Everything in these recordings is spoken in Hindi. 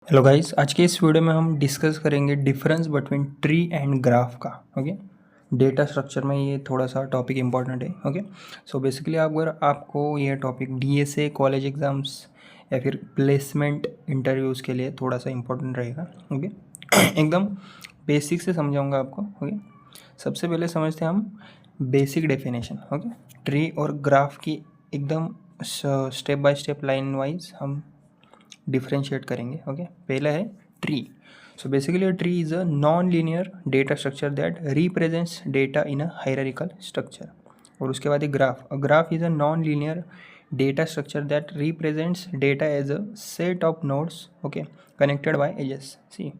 हेलो गाइस, आज के इस वीडियो में हम डिस्कस करेंगे difference between tree and graph का। ओके, डेटा स्ट्रक्चर में ये थोड़ा सा टॉपिक इंपॉर्टेंट है। ओके, सो बेसिकली अगर आपको ये टॉपिक डीएसए कॉलेज एग्ज़ाम्स या फिर प्लेसमेंट इंटरव्यूज़ के लिए थोड़ा सा इंपॉर्टेंट रहेगा। ओके एकदम बेसिक से समझाऊंगा आपको। ओके, सबसे पहले समझते हैं हम बेसिक डेफिनेशन। ओके, ट्री और ग्राफ की एकदम step by step line wise हम डिफ्रेंशिएट करेंगे। ओके, पहला है tree. So basically tree is a non linear data structure that represents data in a hierarchical structure. और उसके बाद graph. A graph is a non linear data structure that represents data as a set of nodes. Okay, connected by edges. See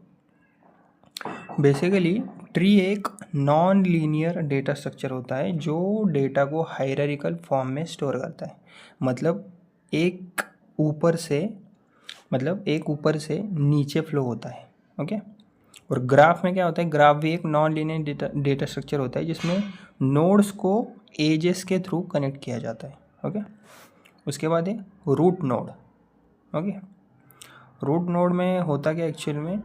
basically tree एक नॉन लीनियर डेटा स्ट्रक्चर होता है जो डेटा को हायरार्किकल फॉर्म में स्टोर करता है। मतलब एक ऊपर से नीचे फ्लो होता है। ओके, और ग्राफ में क्या होता है, ग्राफ भी एक नॉन लीनियर डेटा स्ट्रक्चर होता है जिसमें नोड्स को एजेस के थ्रू कनेक्ट किया जाता है। ओके, उसके बाद है root node. Okay, root node में होता क्या एक्चुअल में,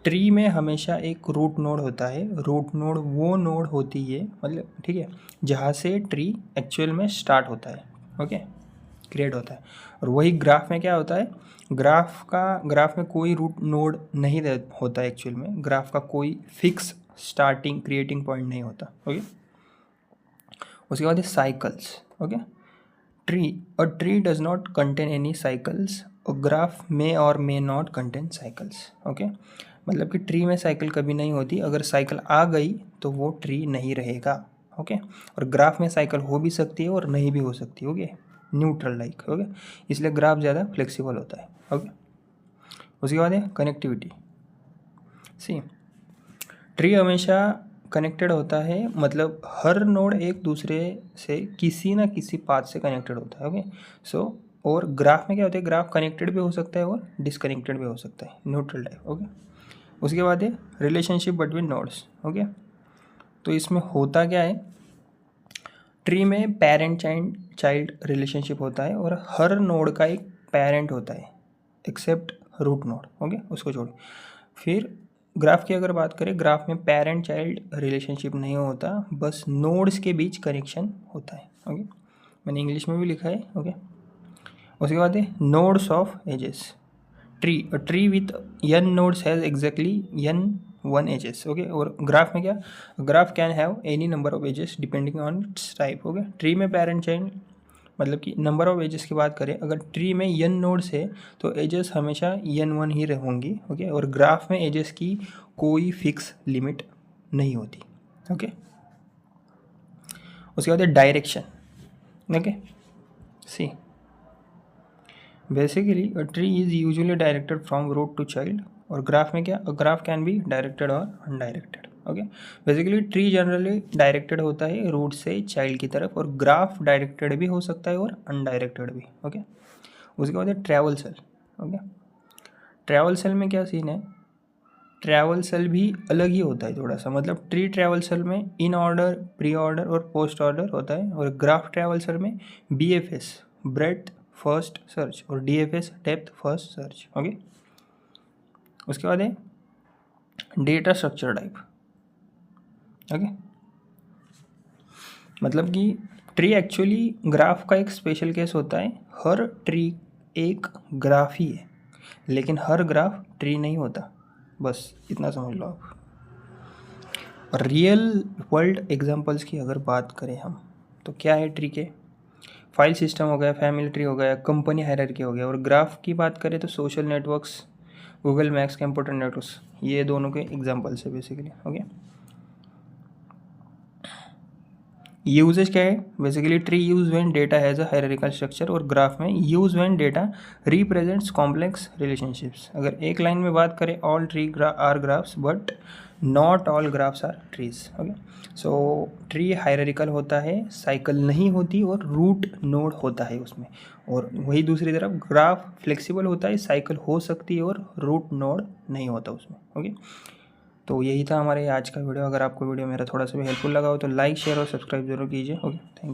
ट्री में हमेशा एक रूट नोड होता है। रूट नोड वो नोड होती है, मतलब ठीक है, जहाँ से ट्री एक्चुअल में स्टार्ट होता है। ओके, क्रिएट होता है। और वही ग्राफ में क्या होता है, ग्राफ में कोई रूट नोड नहीं होता है। एक्चुअल में ग्राफ का कोई फिक्स स्टार्टिंग क्रिएटिंग पॉइंट नहीं होता। ओके, उसके बाद cycles. Okay, tree does not contain any cycles. Graph में और may not contain cycles. Okay, मतलब कि ट्री में साइकिल कभी नहीं होती, अगर साइकिल आ गई तो वो ट्री नहीं रहेगा। ओके, और ग्राफ में साइकिल हो भी सकती है और नहीं भी हो सकती। Okay, neutral like. ओके, इसलिए ग्राफ ज़्यादा फ्लेक्सिबल होता है। ओके, उसके बाद है कनेक्टिविटी। सी ट्री हमेशा कनेक्टेड होता है, मतलब हर नोड एक दूसरे से किसी ना किसी पाथ से कनेक्टेड होता है। ओके, सो और ग्राफ में क्या होता है, ग्राफ कनेक्टेड भी हो सकता है और डिसकनेक्टेड भी हो सकता है, न्यूट्रल टाइप। ओके, उसके बाद है रिलेशनशिप बिटवीन नोड्स। ओके, तो इसमें होता क्या है, ट्री में पेरेंट चाइल्ड रिलेशनशिप होता है और हर नोड का एक पेरेंट होता है एक्सेप्ट रूट नोड। ओके, उसको छोड़। फिर ग्राफ की अगर बात करें, ग्राफ में पेरेंट चाइल्ड रिलेशनशिप नहीं होता, बस नोड्स के बीच कनेक्शन होता है। ओके, मैंने इंग्लिश में भी लिखा है। ओके, उसके बाद है nodes of edges. Tree with n nodes has exactly n one edges. Okay, और ग्राफ में क्या, graph can have any number of edges depending on its type. Okay, tree में पेरेंट चाइल्ड मतलब कि नंबर ऑफ एजेस की बात करें, अगर ट्री में n नोड्स है तो एजेस हमेशा n1 ही होंगी। ओके, और ग्राफ में एजेस की कोई फिक्स लिमिट नहीं होती। ओके, उसके बाद direction. Okay, see basically a tree is usually directed from root to child. और ग्राफ में क्या, ग्राफ कैन बी डायरेक्टेड और undirected. Okay, basically tree generally directed होता है रूट से चाइल्ड की तरफ, और ग्राफ डायरेक्टेड भी हो सकता है और अनडायरेक्टेड भी। ओके, उसके बाद है traversal. Okay, traversal में क्या सीन है, ट्रैवल सेल भी अलग ही होता है थोड़ा सा, मतलब ट्री ट्रैवल सेल में इन ऑर्डर, प्री ऑर्डर और पोस्ट ऑर्डर होता है, और ग्राफ ट्रैवल सेल में BFS ब्रेड्थ फर्स्ट सर्च और DFS depth first search. Okay, उसके बाद है डेटा स्ट्रक्चर टाइप। ओके, मतलब कि ट्री एक्चुअली ग्राफ का एक स्पेशल केस होता है। हर ट्री एक ग्राफ ही है, लेकिन हर ग्राफ ट्री नहीं होता, बस इतना समझ लो आप। रियल वर्ल्ड एग्जांपल्स की अगर बात करें हम, तो क्या है ट्री के, फाइल सिस्टम हो गया, फैमिली ट्री हो गया, कंपनी हायरार्की हो गया। और ग्राफ की बात करें तो social networks, Google maps, computer networks, ये दोनों के एग्जांपल्स है बेसिकली। ओके, यूजेज क्या है, basically tree use when data has a hierarchical structure, और ग्राफ में use when data represents complex relationships. अगर एक लाइन में बात करें, all tree are graphs but not all graphs are trees. Okay, so tree hierarchical होता है, साइकिल नहीं होती और रूट नोड होता है उसमें। और वही दूसरी तरफ ग्राफ फ्लेक्सिबल होता है, साइकिल हो सकती है और रूट नोड नहीं होता उसमें। ओके, तो यही था हमारे आज का वीडियो। अगर आपको वीडियो मेरा थोड़ा सा भी हेल्पफुल लगा हो तो लाइक, शेयर और सब्सक्राइब जरूर कीजिए। Okay, thank you.